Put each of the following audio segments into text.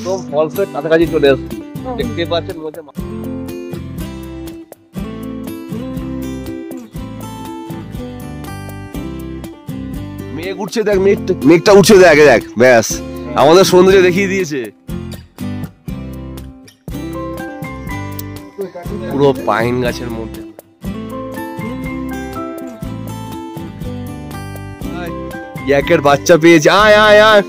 একদম ফলসের কাছাকাছি চলে এসেছি, দেখতে পাচ্ছেন মধ্যে মেঘ উঠছে, দেখ মেঘটা উঠছে, দেখ দেখ, ব্যাস আমাদের সৌন্দর্য দেখিয়ে দিয়েছে। পুরো পাইন গাছের মধ্যে একের বাচ্চা পেয়েছে, আয় আয় আয়।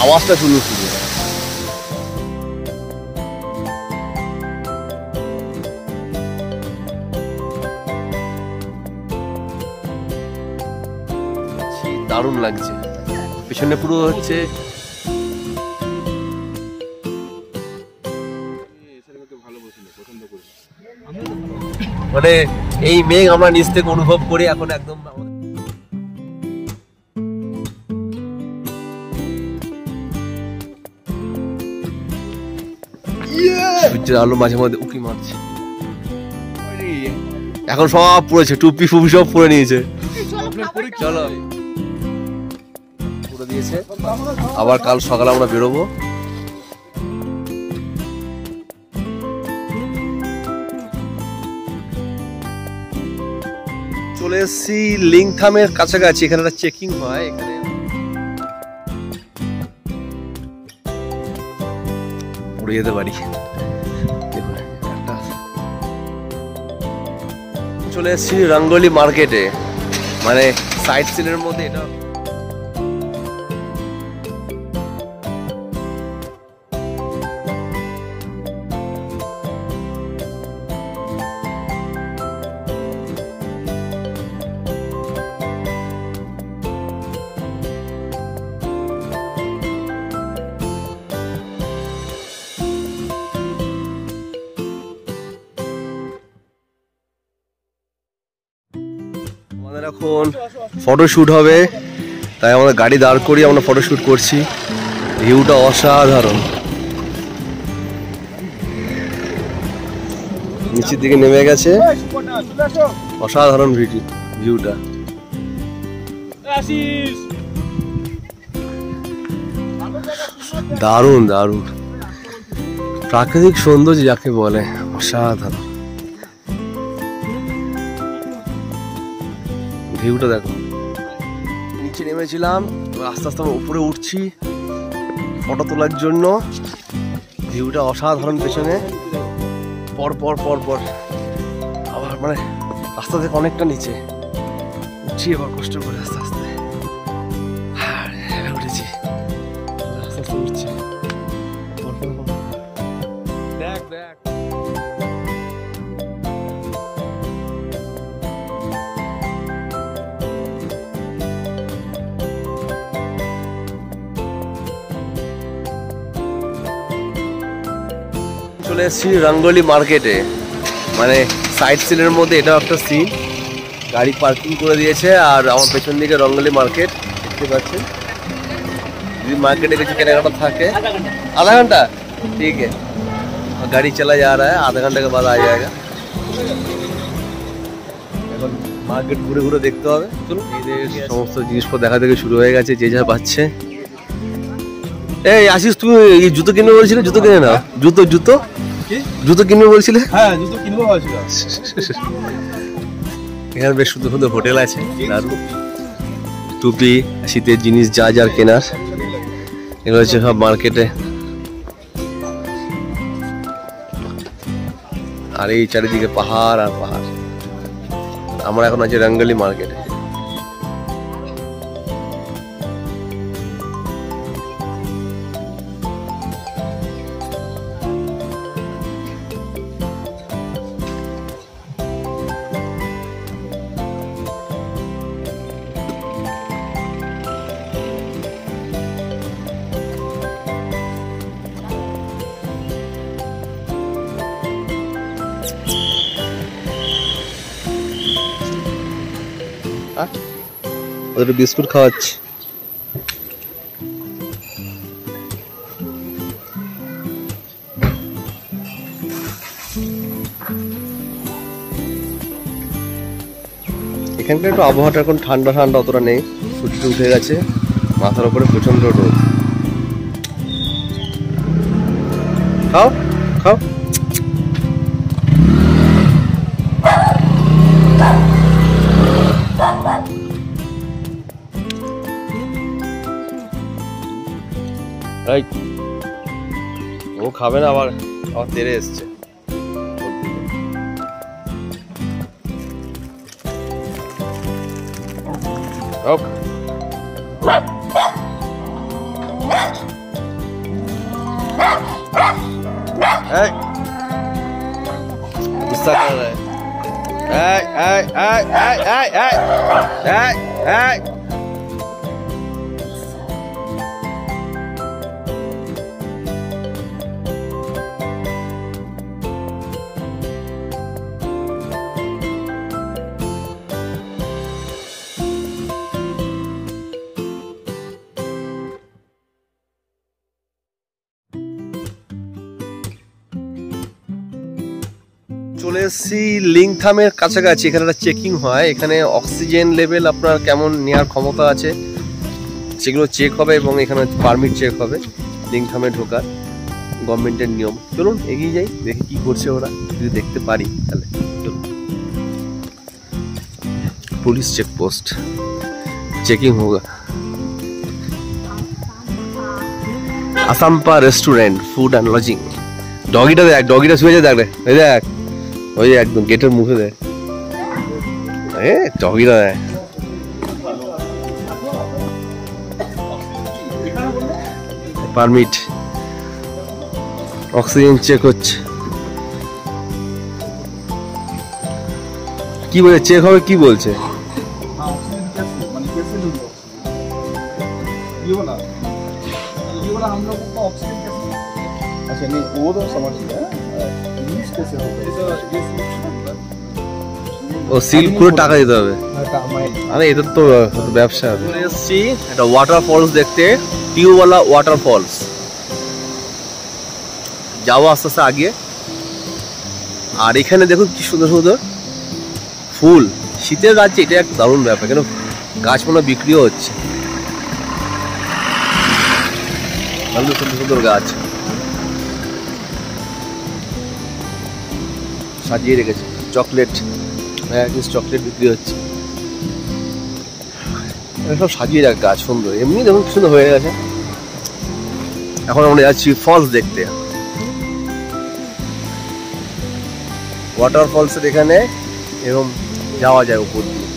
আওয়াজটা শুনুন শুধু। দারুণ লাগছে, পেছনে পুরো হচ্ছে মানে এই মেঘ আমরা নিচ থেকে অনুভব করি এখন একদম। সূর্যের আলো মাঝে মাঝে উঁকি মারছে, এখন সব পড়েছে, টুপি ফুপি সব পরে নিয়েছে। চলো পুরো দিয়েছে, আবার কাল সকালে আমরা বেরোবো। চলে এসেছি লিংথামের কাছাকাছি, এখানে একটা চেকিং হয়, এখানে পড়ে যেতে পারি। চলে এসেছি রঙ্গোলি মার্কেটে, মানে সাইট সিনের মধ্যে এটা। আমাদের এখন ফটোশুট হবে, তাই আমাদের গাড়ি দাঁড় করিয়ে আমরা ফটোশুট করছি। ভিউটা অসাধারণ, নিচের দিকে নেমে গেছে, অসাধারণ ভিউটা। দারুণ দারুণ প্রাকৃতিক সৌন্দর্য যাকে বলে, অসাধারণ। ভিউটা দেখো, নিচে নেমেছিলাম, আস্তে আস্তে আমরা উপরে উঠছি ফটো তোলার জন্য। ভিউটা অসাধারণ, পেছনে পর পর পর পর আবার মানে রাস্তা থেকে অনেকটা নিচে উঠছি, এবার কষ্ট করে আস্তে আস্তে উঠেছি, আস্তে আস্তে উঠছি। দেখ দেখ চলে এসেছি রঙ্গোলি মার্কেটে, মানে সাইট সিনের মধ্যে এটাও একটা সিন। গাড়ি পার্কিং করে দিয়েছে, আর আমার পেছন দিকে রঙ্গোলি মার্কেট দেখতে পাচ্ছেন। যদি মার্কেটে কিছু কেনাকাটা থাকে, आधा घंटा ठीक है, गाड़ी चला जा रहा है, आधा घंटे के बाद आ जाएगा। এখন মার্কেট ঘুরে ঘুরে দেখতে হবে। চলুন, এদের সমস্ত জিনিসপত্র দেখা থেকে শুরু হয়ে গেছে, যে যা পাচ্ছে। এই আশিস, তুমি এই জুতো কিনবে বলছিলে, জুতো কিনে নাও। জুতো জুতো জুতো কিনবে বলছিলে? হ্যাঁ, জুতো কিনবো ভাবছিলাম। এখানে বেশ সুন্দর সুন্দর হোটেল আছে, দারুণ। টুপি, শীতের জিনিস যা যার কেনার, এগুলো হচ্ছে সব মার্কেটে। আর এই চারিদিকে পাহাড় আর পাহাড়। আমরা এখন আছি রঙ্গোলি মার্কেটে। ওদের বিস্কুট খাওয়াচ্ছি। এখানকার একটু আবহাওয়াটা এখন ঠান্ডা ঠান্ডা, অতটা নেই, সূর্য উঠে গেছে, মাথার উপরে প্রচন্ড রোদ। খাও খাও। ও খাবে না, আবার আবার তেড়ে এসছে। गुस्सा कर रहा है। চলে এসেছি লিংথামের কাছাকাছি। এখানে একটা চেকিং হয়, এখানে অক্সিজেন লেভেল আপনার কেমন নেওয়ার ক্ষমতা আছে সেগুলো চেক হবে এবং এখানে পারমিট চেক হবে লিংথামে ঢোকার, গভর্নমেন্টের নিয়ম। চলুন এগিয়ে যাই, দেখি কি করছে ওরা, যদি দেখতে পারি তাহলে। পুলিশ চেকপোস্ট, চেকিং হোগা। আসাম্পা রেস্টুরেন্ট, ফুড অ্যান্ড লজিং। ডগিটা দেখ, ডগিটা শুয়েছে, দেখ রে, ওই দেখ, ওই একদম গেটের মুখে দেখ, ডগিটা দেখ। পারমিট, অক্সিজেন চেক হচ্ছে। কি বলে চেক হবে, কি বলছে? अच्छा नहीं वो तो समझ गया, इंग्लिश कैसे होगा? ও সিল করে টাকা দিতে হবে। আরে এটা তো ব্যবসা। এসছি একটা ওয়াটার ফলস দেখতে, টিউবওয়ালা ওয়াটার ফলস। যাবো আস্তে আস্তে আগে। আর এখানে দেখুন কি সুন্দর সুন্দর ফুল, শীতের রাজ্যে এটা একটা দারুণ ব্যাপার, কেন গাছ মনে বিক্রিও হচ্ছে, সুন্দর সুন্দর গাছ সাজিয়ে রেখেছে। চকলেট, চকলেট বিক্রি হচ্ছে, সব সাজিয়ে রাখা গাছ সুন্দর, এমনি দেখুন সুন্দর হয়ে গেছে। এখন আমরা যাচ্ছি ফলস দেখতে, ওয়াটার ফলসের এখানে এরকম যাওয়া যায় উপর দিয়ে।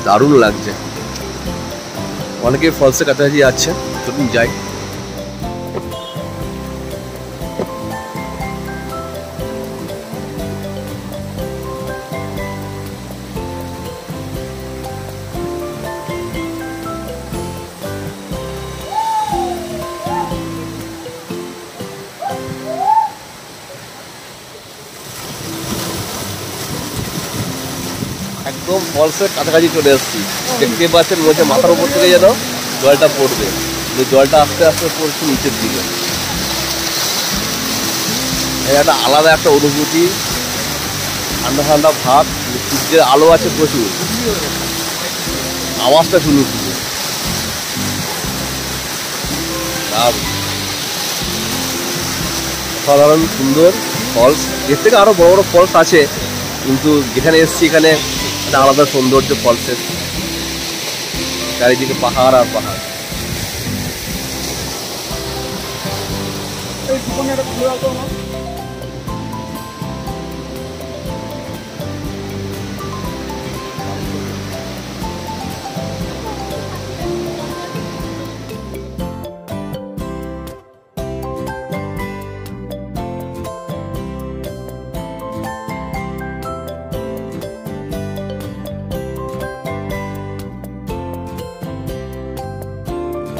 দারুণ লাগছে, অনেকে ফলসের কাছাকাছি যাচ্ছে, চলুন যাই। একদম ফলসের কাছাকাছি চলে এসেছি, দেখতে পাচ্ছেন মনে হচ্ছে মাথার উপর থেকে যেন জলটা পড়বে, জলটা আস্তে আস্তে পড়ছে নিচের দিকে। একটা আলাদা একটা অনুভূতি, ঠান্ডা ঠান্ডা ভাব, সূর্যের আলো আছে প্রচুর, আওয়াজটা শুনুন শুধু, অসাধারণ সুন্দর ফলস। এর থেকে আরো বড় বড় ফলস আছে, কিন্তু যেখানে এসছি এখানে একটা আলাদা সৌন্দর্য ফলসের, চারিদিকে পাহাড় আর পাহাড়।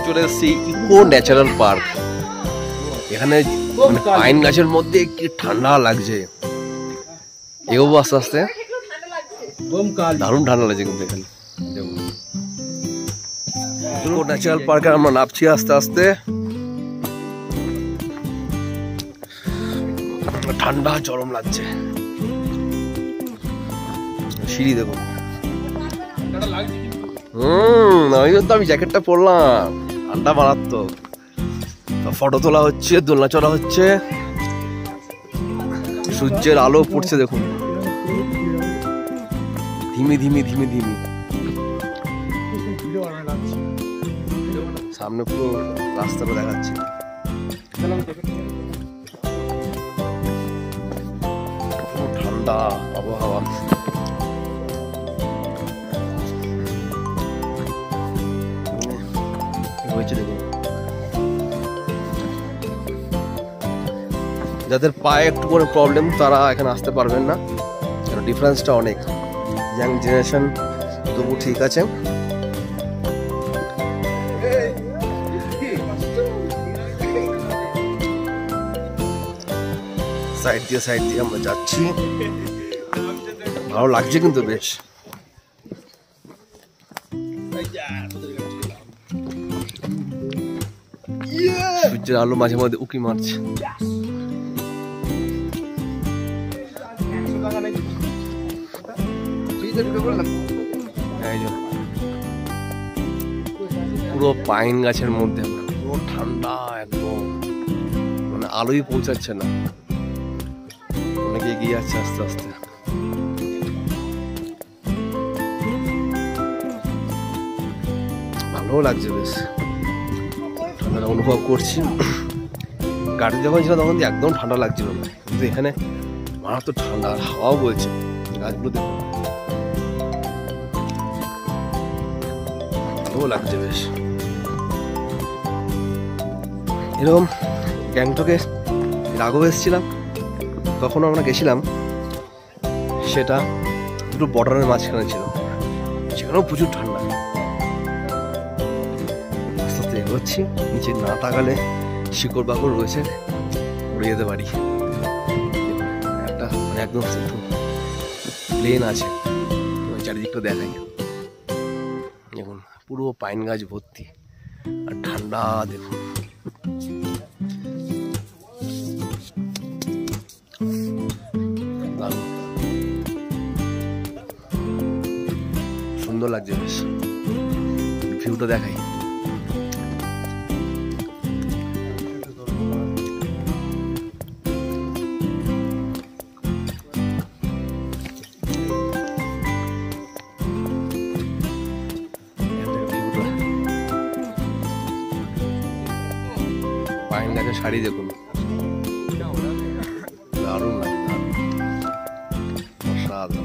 চলে এসেছি ইকো ন্যাচারাল পার্ক। এখানে মানে পাইন গাছের মধ্যে কি ঠান্ডা লাগছে, এগোবো আস্তে আস্তে। দারুণ ঠান্ডা লাগছে কিন্তু এখানে। ইকো ন্যাচারাল পার্কে আমরা নামছি আস্তে আস্তে। ঠান্ডা চরম লাগছে। সিঁড়ি দেখুন। আমি জ্যাকেটটা পরলাম, ঠান্ডা মারাত্মক। ফটো তোলা হচ্ছে, দোলনা চড়া হচ্ছে, সূর্যের আলো পড়ছে দেখুন, ধিমি ধিমি ধিমি ধিমি। সামনে পুরো রাস্তাটা দেখাচ্ছে। ঠান্ডা আবহাওয়া। হয়েছে দেখুন। যাদের পায়ে একটু করে প্রবলেম তারা এখানে আসতে পারবেন না, কারণ ডিফারেন্সটা অনেক। ইয়াং জেনারেশন তবু ঠিক আছে। সাইড দিয়ে আমরা যাচ্ছি, ভালো লাগছে কিন্তু বেশ। সূর্যের আলো মাঝে মাঝে উকি মারছে। পুরো পাইন গাছের মধ্যে পুরো ঠান্ডা একদম, মানে আলোই পৌঁছাচ্ছে না। অনেকে এগিয়ে যাচ্ছে আস্তে আস্তে। ভালো লাগছে বেশ, ঠান্ডাটা অনুভব করছি। গাড়ি যখন ছিল তখন একদম ঠান্ডা লাগছিল না, কিন্তু এখানে মারাত্মক ঠান্ডা, আর হাওয়াও বলছে। গাছগুলো দেখুন, ভালো লাগছে বেশ। এরকম গ্যাংটকে আগেও এসেছিলাম, তখন আমরা গেছিলাম, সেটা দুটো বর্ডারের মাঝখানে ছিল, সেখানেও প্রচুর ঠান্ডা। আস্তে আস্তে এগোচ্ছি, নিচে না তাকালে শিকড় বাকড় রয়েছে, পড়ে যেতে পারি। একটা মানে একদম প্লেন আছে, চারিদিকটা দেখাই। দেখুন পুরো পাইন গাছ ভর্তি, আর ঠান্ডা দেখুন। সুন্দর লাগছে বেশ, ভিউটা দেখাই। পাইন গাছের শাড়ি দেখুন, দারুণ লাগে, অসাধারণ।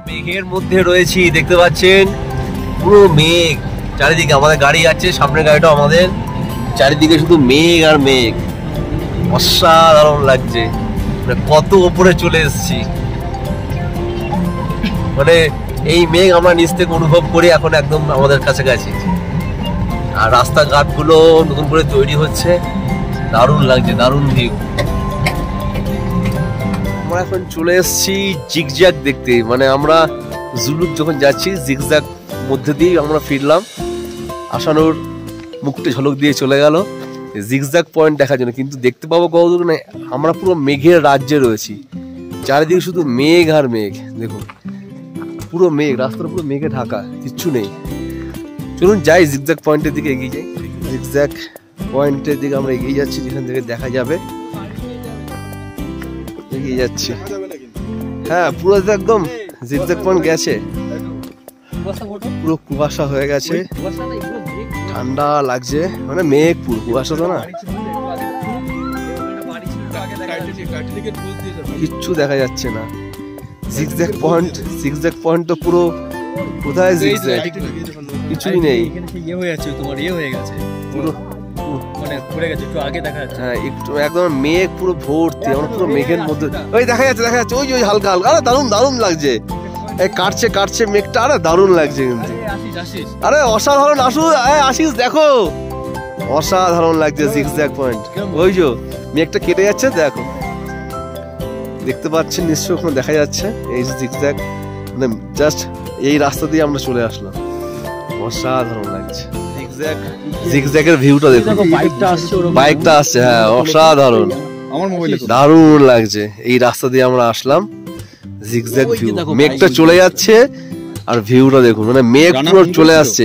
মেঘের মধ্যে রয়েছি, দেখতে পাচ্ছেন পুরো মেঘ চারিদিকে। আমাদের গাড়ি যাচ্ছে, সামনের গাড়িটা আমাদের, চারিদিকে শুধু মেঘ আর মেঘ, অসাধারণ লাগছে। কত উপরে চলে এসেছি, মানে এই মেঘ আমরা নিচ থেকে অনুভব করি এখন একদম আমাদের কাছাকাছি। আর আর রাস্তাঘাটগুলো নতুন করে তৈরি হচ্ছে, দারুণ লাগছে, দারুণ ভিউ। আমরা এখন চলে এসেছি জিগজ্যাগ দেখতে, মানে আমরা জুলুক যখন যাচ্ছি জিগজ্যাগ মধ্যে দিয়ে আমরা ফিরলাম। আসানোর মুখটা ঝলক দিয়ে চলে গেল জিগজ্যাগ পয়েন্ট দেখার জন্য, কিন্তু দেখতে পাবো কতদূর না, আমরা পুরো মেঘের রাজ্যে রয়েছি, চারিদিকে শুধু মেঘ আর মেঘ। দেখুন পুরো মেঘ, রাস্তাটা পুরো মেঘে ঢাকা, কিচ্ছু নেই। চলুন যাই জিগজ্যাগ পয়েন্টের দিকে এগিয়ে যাই। জিগজ্যাগ পয়েন্টের দিকে আমরা এগিয়ে যাচ্ছি, যেখান থেকে দেখা যাবে। এগিয়ে যাচ্ছি, হ্যাঁ পুরো একদম জিগজ্যাগ পয়েন্ট গেছে, পুরো কুয়াশা হয়ে গেছে, ঠান্ডা লাগছে, মানে মেঘ পুরো কুয়াশা তো না, কিচ্ছু দেখা যাচ্ছে না। জিগজ্যাগ পয়েন্ট তো পুরো কোথায় জিগজ্যাগ, কিছুই নেই, পুরো মানে পড়ে গেছে, একটু আগে দেখা যাচ্ছে, হ্যাঁ একটু একদম মেঘ পুরো ভর্তি, আমরা পুরো মেঘের মধ্যে। ওই দেখা যাচ্ছে ওই হালকা হালকা, আরে দারুণ লাগছে, এই কাটছে মেঘটা, আরে দারুণ লাগছে কিন্তু, আরে অসাধারণ। আসিস দেখো, অসাধারণ লাগছে জিগজ্যাগ পয়েন্ট। ওই যে মেঘটা কেটে যাচ্ছে, দেখো দেখতে পাচ্ছেন নিশ্চয়, ওখানে দেখা যাচ্ছে এই যে জিগজ্যাগ, মানে জাস্ট এই রাস্তা দিয়ে আমরা চলে আসলাম, অসাধারণ লাগছে। জিগজ্যাগের ভিউটা দেখুন, বাইকটা আসছে, হ্যাঁ অসাধারণ, দারুণ লাগছে। এই রাস্তা দিয়ে আমরা আসলাম, জিগজ্যাগ ভিউ, মেঘটা চলে যাচ্ছে আর ভিউটা দেখুন, মানে মেঘ পুরো চলে আসছে,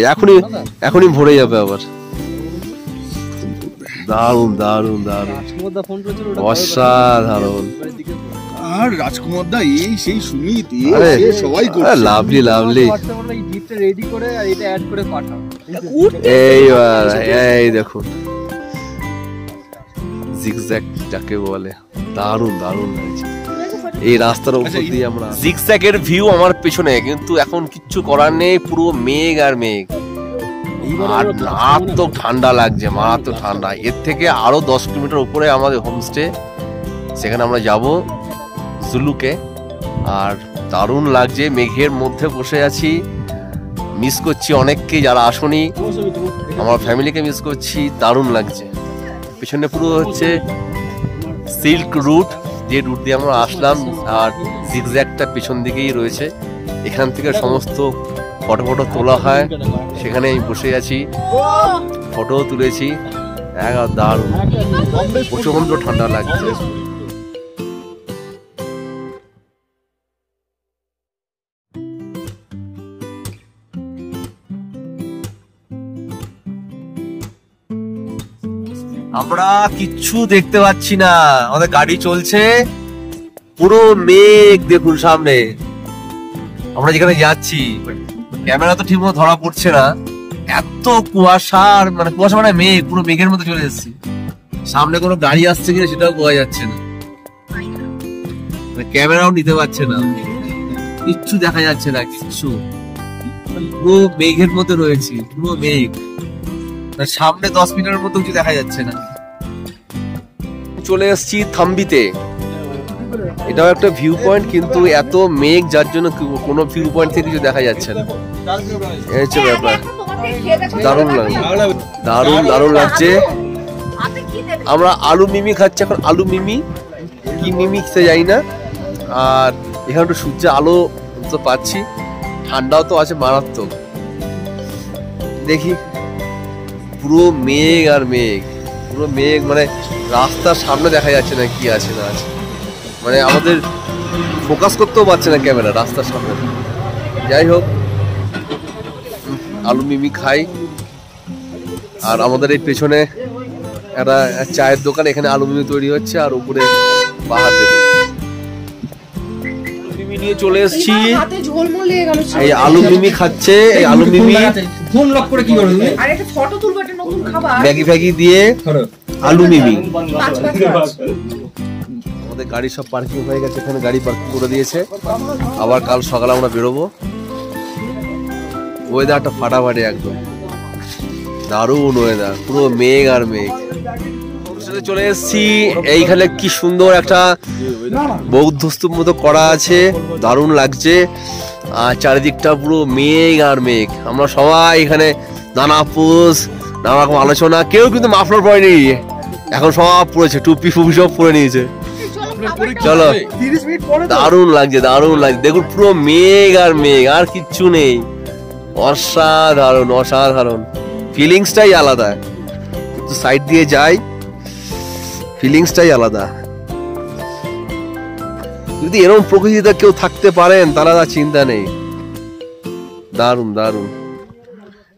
এখনই ভরে যাবে আবার। দারুণ অসাধারণ। আর রাজকুমার দা এই সেই সুমিত সবাই লাভলি রেডি করে আর এটা অ্যাড করে পাঠাও। এই দেখুন জিগজ্যাগ যাকে বলে, দারুণ লাগছে। এই রাস্তার উপর দিয়ে আমরা, জিগজ্যাগের ভিউ আমার পেছনে, কিন্তু এখন কিচ্ছু করার নেই, পুরো মেঘ আর মেঘ, আর মারাত্মক ঠান্ডা লাগছে, মারাত্মক ঠান্ডা। এর থেকে আরো 10 কিলোমিটার উপরে আমাদের হোমস্টে, সেখানে আমরা যাব জুলুকে, আর দারুণ লাগছে, মেঘের মধ্যে বসে আছি, মিস করছি অনেককে যারা আসনি, আমার ফ্যামিলিকে মিস করছি, দারুণ লাগছে। পেছনে পুরো হচ্ছে সিল্ক রুট, যে রুট দিয়ে আমরা আসলাম, আর জিগজ্যাগটা পেছন দিকেই রয়েছে, এখান থেকে সমস্ত ফটো তোলা হয়, সেখানে আমি বসে আছি, ফটো তুলেছি, দারুণ, প্রচন্ড ঠান্ডা লাগছে। আমরা কিচ্ছু দেখতে পাচ্ছি না, আমাদের গাড়ি চলছে, পুরো মেঘ দেখুন সামনে, আমরা যেখানে যাচ্ছি ক্যামেরা তো ঠিকমতো ধরা পড়ছে না, এত কুয়াশা, মানে কুয়াশা মানে মেঘ, পুরো মেঘের মধ্যে চলে এসেছি, সামনে কোনো গাড়ি আসছে কিনা সেটাও বোঝা যাচ্ছে না, ক্যামেরাও নিতে পারছে না, কিচ্ছু দেখা যাচ্ছে না, কিচ্ছু, পুরো মেঘের মধ্যে রয়েছি, পুরো মেঘ, সামনে 10 মিটারের মতো কিছু দেখা যাচ্ছে না। চলে এসেছি থাম্বিতে, এটাও একটা ভিউ পয়েন্ট, কিন্তু এত মেঘ যার জন্য কোনো ভিউ পয়েন্ট থেকে কিছু দেখা যাচ্ছে না, এই হচ্ছে ব্যাপার। দারুণ লাগছে। আমরা আলু মিমি খাচ্ছি এখন, আলু মিমি কি মিমি খেতে যাই না, আর এখানে একটু সূর্যের আলো তো পাচ্ছি, ঠান্ডাও তো আছে মারাত্মক। দেখি পুরো মেঘ আর মেঘ, পুরো মেঘ, মানে রাস্তার সামনে দেখা যাচ্ছে না কি আছে না আছে, মানে আমাদের ফোকাস করতেও পারছে না ক্যামেরা রাস্তার সামনে। যাই হোক, আলু মিমি খাই, আর আমাদের এই পেছনে একটা চায়ের দোকান, এখানে আলু মিমি তৈরি হচ্ছে, আর উপরে পাহাড় দেখুন। মিমি নিয়ে চলে এসেছি, এই আলু মিমি খাচ্ছে, এই আলু মিমি ফোন লক করে কি করবে, আর একটা ফটো তুলবো, একটা নতুন খাবার, ম্যাগি ফ্যাগি দিয়ে আলু মিমি। আমাদের গাড়ি সব পার্কিং হয়ে গেছে, এখানে গাড়ি পার্কিং করে দিয়েছে, আবার কাল সকালে আমরা বেরোবো। ওয়েদারটা ফাটাফাটি একদম, দারুণ ওয়েদার, পুরো মেঘ আর মেঘ। চলে এসেছি, এইখানে কি সুন্দর একটা বৌদ্ধ স্তূপ মতো করা আছে, দারুণ লাগছে, আর চারিদিকটা পুরো মেঘ আর মেঘ। আমরা সবাই এখানে নানা পোজ, নানা রকম আলোচনা। কেউ কিন্তু মাফলার পরেনি, এখন সব পড়েছে, টুপি ফুপি সব পরে নিয়েছে। চলো, দারুণ লাগছে, দারুণ লাগছে। দেখুন পুরো মেঘ আর মেঘ, আর কিচ্ছু নেই। অসাধারণ, অসাধারণ। ফিলিংসটাই আলাদা। একটু সাইড দিয়ে যাই, ফিলিংসটাই আলাদা। যদি এরকম প্রকৃতিতে কেউ থাকতে পারেন তাহলে তার চিন্তা নেই। দারুণ দারুণ।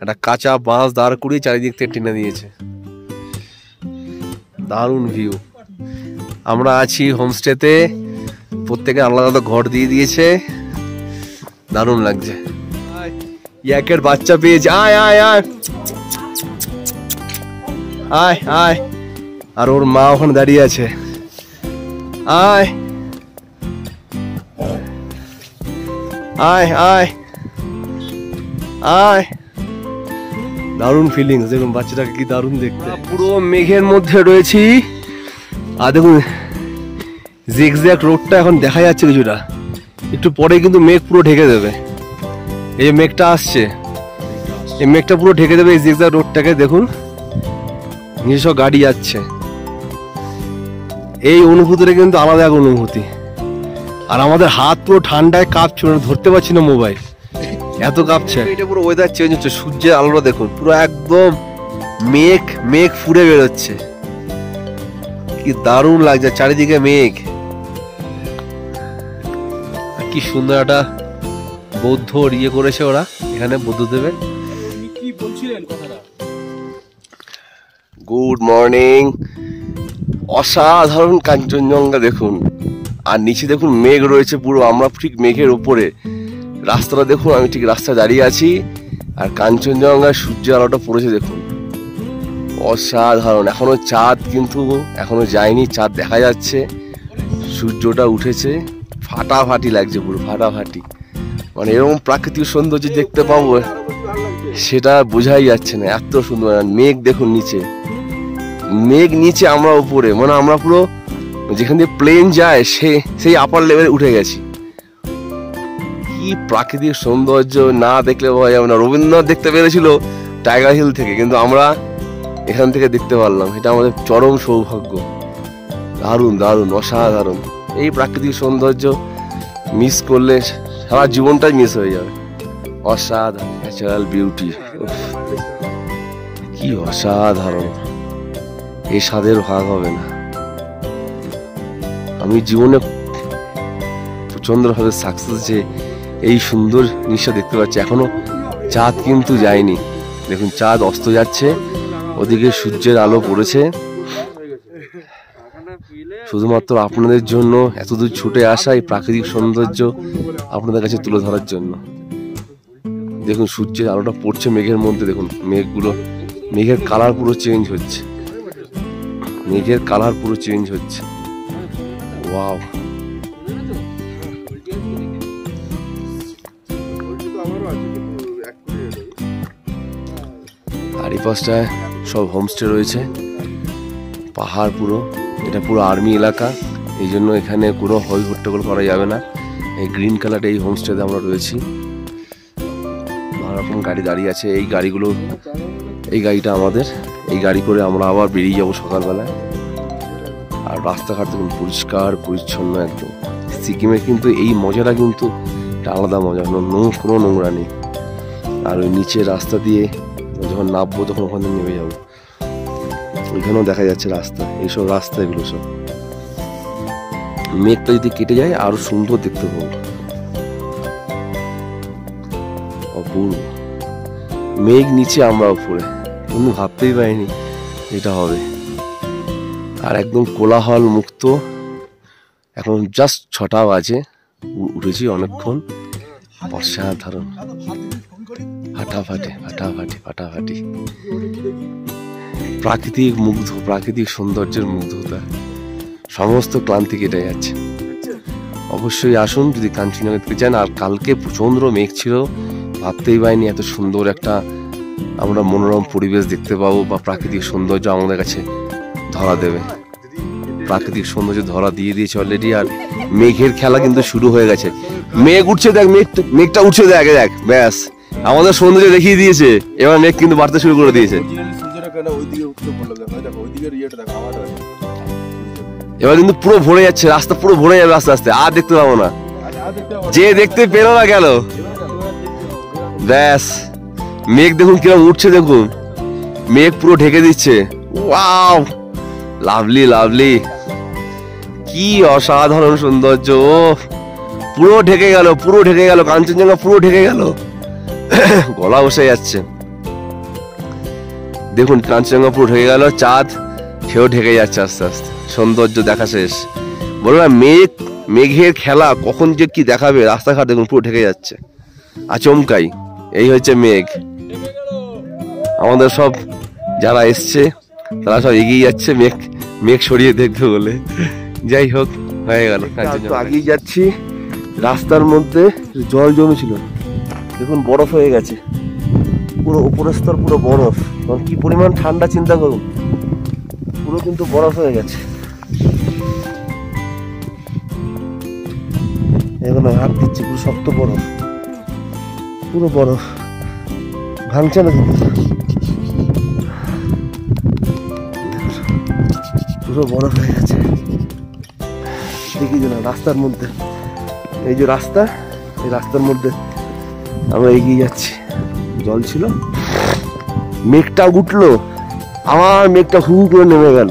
একটা কাঁচা বাঁশ দাঁড় করিয়ে চারিদিক থেকে টেনে দিয়েছে। দারুণ ভিউ। আমরা আছি হোমস্টেতে, প্রত্যেকে আলাদা আলাদা ঘর দিয়ে দিয়েছে। দারুণ লাগছে। ইয়াকের বাচ্চা পেয়েছে, আয় আয় আয় আয় আয়। আর ওর মা ওখানে দাঁড়িয়ে আছে, আয় আয় আয় আয়। দারুণ ফিলিংস। দেখুন বাচ্চাটাকে কি দারুণ দেখতে। পুরো মেঘের মধ্যে রয়েছি। আর দেখুন জিগজ্যাগ রোডটা এখন দেখা যাচ্ছে কিছুটা, একটু পরে কিন্তু মেঘ পুরো ঢেকে দেবে। এই মেঘটা আসছে, এই মেঘটা পুরো ঢেকে দেবে এই জিগজ্যাগ রোডটাকে। দেখুন নিজস্ব গাড়ি যাচ্ছে। এই অনুভূতিটা কিন্তু আলাদা এক অনুভূতি। আর আমাদের হাত পুরো ঠান্ডায় কাঁপছে, ধরতে পারছি না মোবাইল, এত কাঁপছে। এটা পুরো ওয়েদার চেঞ্জ হচ্ছে, সূর্যের আলোটা দেখুন পুরো একদম মেঘ মেঘ ফুরে বেরোচ্ছে। কি দারুণ লাগছে, চারিদিকে মেঘ। কি সুন্দর একটা বৌদ্ধ ইয়ে করেছে ওরা এখানে, বৌদ্ধদেবের। কি বলছিলেন কথাটা? Good morning. অসাধারণ কাঞ্চনজঙ্ঘা দেখুন। আর নিচে দেখুন মেঘ রয়েছে পুরো, আমরা ঠিক মেঘের উপরে। রাস্তাটা দেখুন, আমি ঠিক রাস্তায় দাঁড়িয়ে আছি, আর কাঞ্চনজঙ্ঘার সূর্যের আলোটা পড়েছে দেখুন। অসাধারণ। এখনো চাঁদ কিন্তু এখনো যায়নি, চাঁদ দেখা যাচ্ছে, সূর্যটা উঠেছে। ফাটাফাটি লাগছে পুরো, ফাটাফাটি। মানে এরকম প্রাকৃতিক সৌন্দর্য দেখতে পাবো সেটা বোঝাই যাচ্ছে না, এত সুন্দর। মেঘ দেখুন নিচে, মেঘ নিচে, আমরা উপরে। মানে আমরা পুরো যেখান দিয়ে প্লেন যায় সেই আপার লেভেলে উঠে গেছি। কি প্রাকৃতিক সৌন্দর্য, না দেখলে বোঝা যাবে না। রবীন্দ্রনাথ দেখতে পেরেছিল টাইগার হিল থেকে, কিন্তু আমরা এখান থেকে দেখতে পারলাম। এটা আমাদের চরম সৌভাগ্য। দারুণ দারুণ, অসাধারণ। এই প্রাকৃতিক সৌন্দর্য মিস করলে সারা জীবনটাই মিস হয়ে যাবে। অসাধারণ ন্যাচারাল বিউটি, কি অসাধারণ। এই স্বাদের ভাগ হবে না। আমি জীবনে প্রচন্ডভাবে সাকসেস যে এই সুন্দর জিনিসটা দেখতে পাচ্ছি। এখনো চাঁদ কিন্তু যায়নি, দেখুন চাঁদ অস্ত যাচ্ছে, ওদিকে সূর্যের আলো পড়েছে। শুধুমাত্র আপনাদের জন্য এতদূর ছুটে আসা এই প্রাকৃতিক সৌন্দর্য আপনাদের কাছে তুলে ধরার জন্য। দেখুন সূর্যের আলোটা পড়ছে মেঘের মধ্যে, দেখুন মেঘগুলো, মেঘের কালার পুরো চেঞ্জ হচ্ছে, মেঘের কালার পুরো চেঞ্জ হচ্ছে। ওয়াও। আর এই পাশটায় সব হোমস্টে রয়েছে, পাহাড় পুরো। এটা পুরো আর্মি এলাকা, এই জন্য এখানে কোনো হই হট্টগোল করা যাবে না। এই গ্রিন কালার এই হোমস্টেতে আমরা রয়েছি। নানা রকম গাড়ি দাঁড়িয়ে আছে, এই গাড়িগুলো, এই গাড়িটা আমাদের। এই গাড়ি করে আমরা আবার বেরিয়ে যাবো সকালবেলায়। আর রাস্তাঘাট দেখুন পরিষ্কার পরিচ্ছন্ন একদম। সিকিমের কিন্তু এই মজাটা কিন্তু একটা আলাদা মজা, কোনো নোংরা নেই। আর ওই নিচের রাস্তা দিয়ে যখন নামবো তখন ওখানে নেমে যাবো, ওইখানেও দেখা যাচ্ছে রাস্তা। এইসব রাস্তা এগুলো সব। মেঘটা যদি কেটে যায় আরো সুন্দর দেখতে পাবো, অপূর্ব। মেঘ নিচে, আমরা উপরে, কোনো ভাবতেই পারিনি এটা হবে। আর একদম কোলাহল মুক্ত। এখন জাস্ট 6টা বাজে, উঠেছি অনেকক্ষণ। অসাধারণ, ফাটাফাটি ফাটাফাটি ফাটাফাটি। প্রাকৃতিক মুগ্ধ, প্রাকৃতিক সৌন্দর্যের মুগ্ধতা, সমস্ত ক্লান্তি কেটে যাচ্ছে। অবশ্যই আসুন যদি কাঞ্চনজঙ্ঘা দেখতে চান। আর কালকে প্রচন্ড মেঘ ছিল, ভাবতেই পারিনি এত সুন্দর একটা আমরা মনোরম পরিবেশ দেখতে পাবো, বা প্রাকৃতিক সৌন্দর্য আমাদের কাছে ধরা দেবে। প্রাকৃতিক সৌন্দর্য ধরা দিয়ে দিয়েছে অলরেডি। আর মেঘের খেলা কিন্তু শুরু হয়ে গেছে। মেঘ উঠছে, দেখ মেঘটা উঠছে, দেখ দেখ, ব্যাস আমাদের সৌন্দর্য দেখিয়ে দিয়েছে, এবার মেঘ কিন্তু বাড়তে শুরু করে দিয়েছে। এবার কিন্তু পুরো ভরে যাচ্ছে রাস্তা, পুরো ভরে যাবে আস্তে আস্তে, আর দেখতে পাবো না। যে দেখতে পেলো না গেল। ব্যাস, মেঘ দেখুন কিরকম উঠছে, দেখুন মেঘ পুরো ঢেকে দিচ্ছে। ওয়াও, লাভলি লাভলি, কি অসাধারণ সৌন্দর্য। পুরো ঢেকে গেল, পুরো ঢেকে গেল, কাঞ্চনজঙ্ঘা পুরো ঢেকে গেল। গলা বসে যাচ্ছে। দেখুন কাঞ্চনজঙ্ঘা পুরো ঢেকে গেল, চাঁদ সেও ঢেকে যাচ্ছে আস্তে আস্তে। সৌন্দর্য দেখা শেষ। বলো না, মেঘের খেলা কখন যে কি দেখাবে। রাস্তাঘাট দেখুন পুরো ঢেকে যাচ্ছে, আচমকাই। এই হচ্ছে মেঘ। আমাদের সব যারা এসছে তারা সব এগিয়ে যাচ্ছে মেঘ সরিয়ে দেখবে বলে। যাই হোক, হয়ে গেল। আগিয়ে যাচ্ছি, রাস্তার মধ্যে জল জমেছিল, দেখুন বরফ হয়ে গেছে পুরো, উপরের স্তর পুরো বরফ। কি পরিমাণ ঠান্ডা চিন্তা করুন, পুরো কিন্তু বরফ হয়ে গেছে। এখন হাত দিচ্ছি, পুরো শক্ত বরফ, পুরো বরফ, ভাঙছে না কিন্তু, পুরো বরফ হয়ে গেছে। দেখি না রাস্তার মধ্যে, এই যে রাস্তা, এই রাস্তার মধ্যে আমরা এগিয়ে যাচ্ছি। জল ছিল, মেঘটা উঠলো, আমার মেঘটা হু করে নেমে গেল।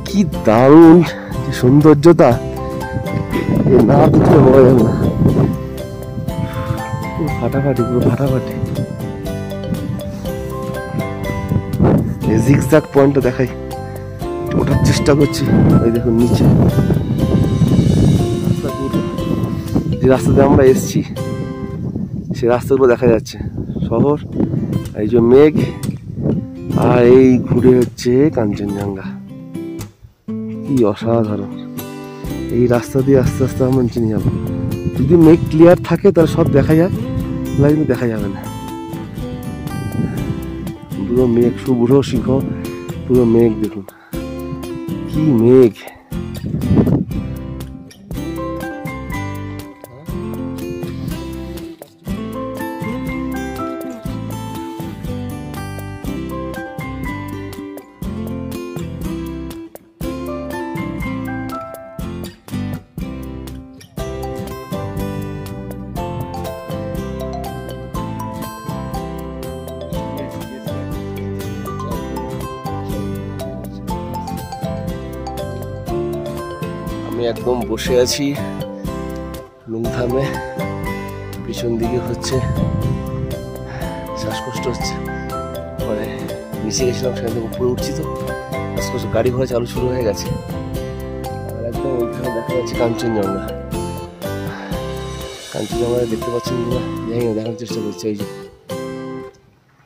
কি দারুণ সৌন্দর্যতা, না দেখলে বলা যাবে না। পুরো ফাটাফাটি, পুরো ফাটাফাটি। জিগজ্যাগ পয়েন্টটা দেখাই, ওঠার চেষ্টা করছি। ওই দেখুন নিচে যে রাস্তাতে আমরা এসছি, সে রাস্তাগুলো দেখা যাচ্ছে, শহর, এই যে মেঘ, আর এই ঘুরে হচ্ছে কাঞ্চনজঙ্ঘা। কি অসাধারণ। এই রাস্তা দিয়ে আস্তে আস্তে আমরা নিচে নিয়ে যাবো। যদি মেঘ ক্লিয়ার থাকে তাহলে সব দেখা যায়, না কিন্তু দেখা যাবে না। পুরো মেঘ, শুভ্র শিখর, পুরো মেঘ দেখুন, কি মেঘ। আমি একদম বসে আছি লুংথামে, পিছন দিকে হচ্ছে শ্বাসকষ্ট হচ্ছে, পরে নিচে গেছিলাম, সেখান থেকে উপরে উঠছি তো শ্বাসকষ্ট, গাড়ি ঘোড়া চালু শুরু হয়ে গেছে। আর একদম ওইখানে দেখা যাচ্ছে কাঞ্চনজঙ্ঘা। কাঞ্চনজঙ্ঘা দেখতে পাচ্ছেন কিনা জানি না, দেখার চেষ্টা করছি। এই যে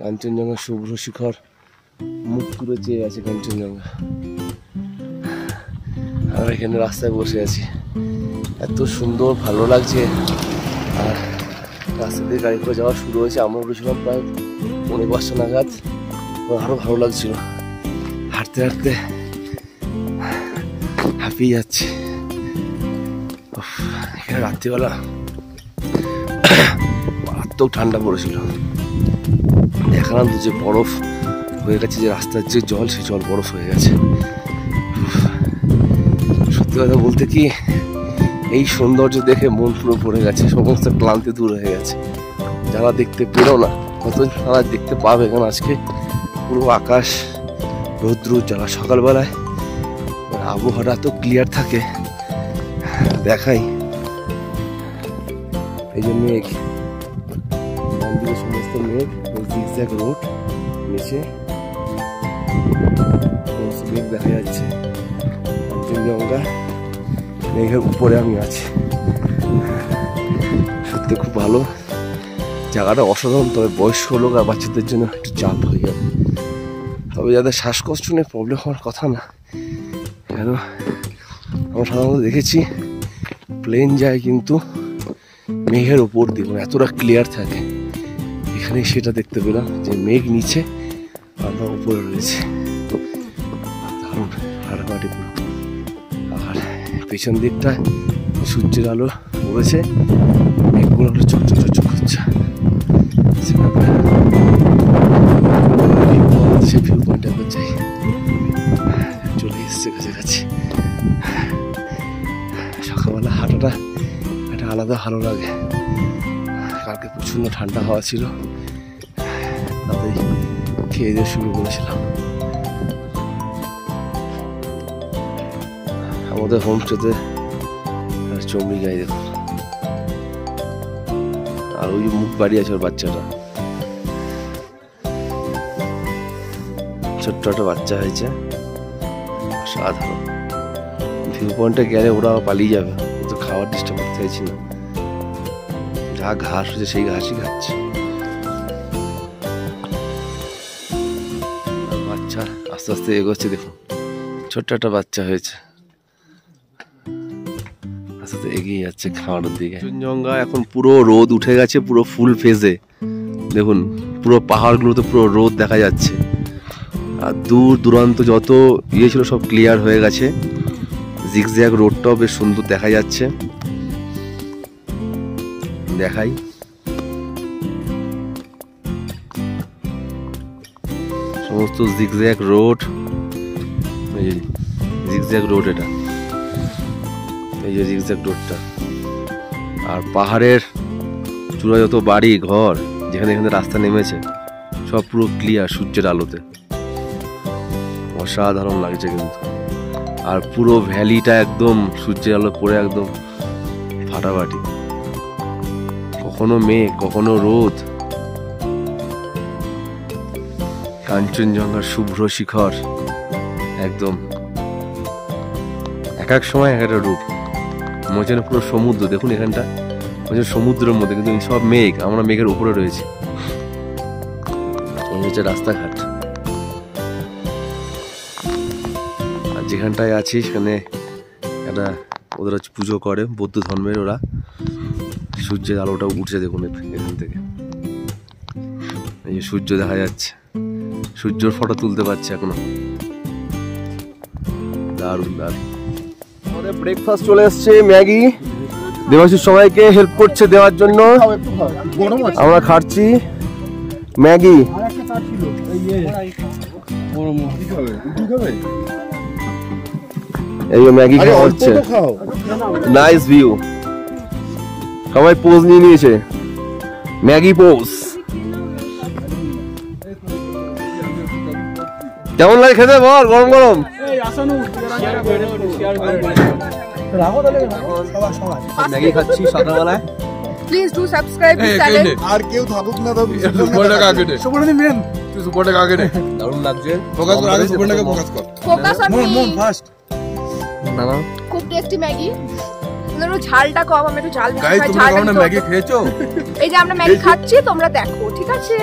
কাঞ্চনজঙ্ঘা শুভ্র শিখর, মুখ তুলে চেয়ে আছে কাঞ্চনজঙ্ঘা। আমরা এখানে রাস্তায় বসে আছি, এত সুন্দর ভালো লাগছে। আর রাস্তা দিয়ে গাড়ি করে যাওয়া শুরু হয়েছে, আমরা উঠেছিলাম প্রায় ৫:৫ নাগাদ, আরও ভালো লাগছিল। হাঁটতে হাঁটতে হাঁপিয়ে যাচ্ছে। এখানে রাত্রিবেলা মারাত্মক ঠান্ডা পড়েছিল। দেখালাম তো যে বরফ হয়ে গেছে, যে রাস্তার যে জল, সেই জল বরফ হয়ে গেছে। সত্যি কথা বলতে কি, এই সৌন্দর্য দেখে মন পুরো ভরে গেছে, সমস্ত ক্লান্তি দূর হয়ে গেছে। যারা দেখতে পেলো না, কত তারা দেখতে পাবে, কারণ আজকে পুরো আকাশ রৌদ্র, যারা সকালবেলায় আবহাওয়াটা এত ক্লিয়ার থাকে। দেখাই, এই যে মেঘ, ডান দিকে সমস্ত মেঘ, জিগজ্যাগ রোড, নিচে সমস্ত মেঘ দেখা যাচ্ছে। কাঞ্চনজঙ্ঘা, মেঘের উপরে আমি আছি। সত্যি খুব ভালো জায়গাটা, অসাধারণ। তবে বয়স্ক লোক আর বাচ্চাদের জন্য একটু চাপ হয়ে যাবে, তবে যাদের শ্বাসকষ্ট নিয়ে প্রবলেম হওয়ার কথা না। কেন আমরা সাধারণত দেখেছি প্লেন যায় কিন্তু মেঘের ওপর দিয়ে, মানে এতটা ক্লিয়ার থাকে। এখানে সেটা দেখতে পেলাম যে মেঘ নিচে, আমরা উপরে রয়েছে। দারুণ ফাটাফাটি পুরো। আর পেছন দিকটায় সূর্যের আলো পড়েছে, মেঘগুলো চকচক চকচক করছে। সে ভিউ পয়েন্টে একবার যাই। চলে এসছে কাছাকাছি। সকালবেলা হাঁটাটা একটা আলাদা ভালো লাগে। কালকে প্রচণ্ড ঠান্ডা হাওয়া ছিল, তাতেই খেয়ে দিয়ে শুরু করেছিলাম। আমাদের হোমস্টেতে চমড়ি গাই দেখুন, আর ওই মুখ বাড়ি আছে ওর বাচ্চাটা, ছোট্ট একটা বাচ্চা হয়েছে, সাধারণ। ভিউ পয়েন্টে গেলে ওরা পালিয়ে যাবে, কিন্তু খাবার ডিস্টার্ব করতে চাইছি না। যা ঘাস হয়েছে সেই ঘাসই খাচ্ছে। বাচ্চা আস্তে আস্তে এগোচ্ছে দেখুন, ছোট্ট একটা বাচ্চা হয়েছে, আস্তে আস্তে এগিয়ে যাচ্ছে খাওয়ানোর দিকে। কাঞ্চনজঙ্ঘা এখন পুরো রোদ উঠে গেছে, পুরো ফুল ফেজে দেখুন, পুরো পাহাড়গুলোতে পুরো রোদ দেখা যাচ্ছে। আর দূর দূরান্ত যত ইয়ে ছিল সব ক্লিয়ার হয়ে গেছে। জিগজ্যাগ রোডটাও বেশ সুন্দর দেখা যাচ্ছে। দেখাই, সমস্ত জিগজ্যাগ রোড, জিগজ্যাগ রোড, এটা এই যে জিগজ্যাগ রোডটা। আর পাহাড়ের চূড়া যত বাড়ি ঘর যেখানে যেখানে রাস্তা নেমেছে সব পুরো ক্লিয়ার সূর্যের আলোতে, অসাধারণ লাগছে কিন্তু। আর পুরো ভ্যালিটা একদম সূর্যের আলো পড়ে একদম ফাটাফাটি, কখনো মেঘ কখনো রোদ। কাঞ্চনজঙ্ঘার শুভ্র শিখর একদম এক এক সময় এক একটা রূপ। মনে হচ্ছে পুরো সমুদ্র, দেখুন এখানটা হচ্ছে সমুদ্রের মধ্যে, কিন্তু সব মেঘ, আমরা মেঘের উপরে রয়েছি। এই হচ্ছে রাস্তাঘাট। আর যেখানটায় আছি সেখানে একটা ওদের হচ্ছে পুজো করে বৌদ্ধ ধর্মের ওরা। সূর্যের আলোটা উঠছে দেখুন এখান থেকে, এই যে সূর্য দেখা যাচ্ছে, সূর্যর ফটো তুলতে পারছে এখনো, দারুণ দারুণ। আমাদের ব্রেকফাস্ট চলে এসছে, ম্যাগি। দেবাশিস সবাইকে হেল্প করছে দেওয়ার জন্য, আমরা খাচ্ছি ম্যাগি। এই ম্যাগি খাওয়া হচ্ছে, নাইস ভিউ। সবাই পোজ নিয়ে নিয়েছে, ম্যাগি পোজ। কেমন লাগে খেতে বল, গরম গরম? ম্যাগি খাচ্ছি সকালবেলায়। Please do subscribe this channel. আর কেউ থাকুক না থাকুক, সুপারটাকে আগে দে, সুপারটা মেন, তুই সুপারটাকে আগে দে। দারুণ লাগছে। ফোকাস কর, আগে সুপারটাকে ফোকাস কর। Focus on me. ফার্স্ট না না, খুব টেস্টি ম্যাগি। একটু ঝালটা কম, আমি একটু ঝাল বেশি গাইস খাই। তোমরা কখনো ম্যাগি খেয়েছো? এই যে আমরা ম্যাগি খাচ্ছি, তোমরা দেখো, ঠিক আছে?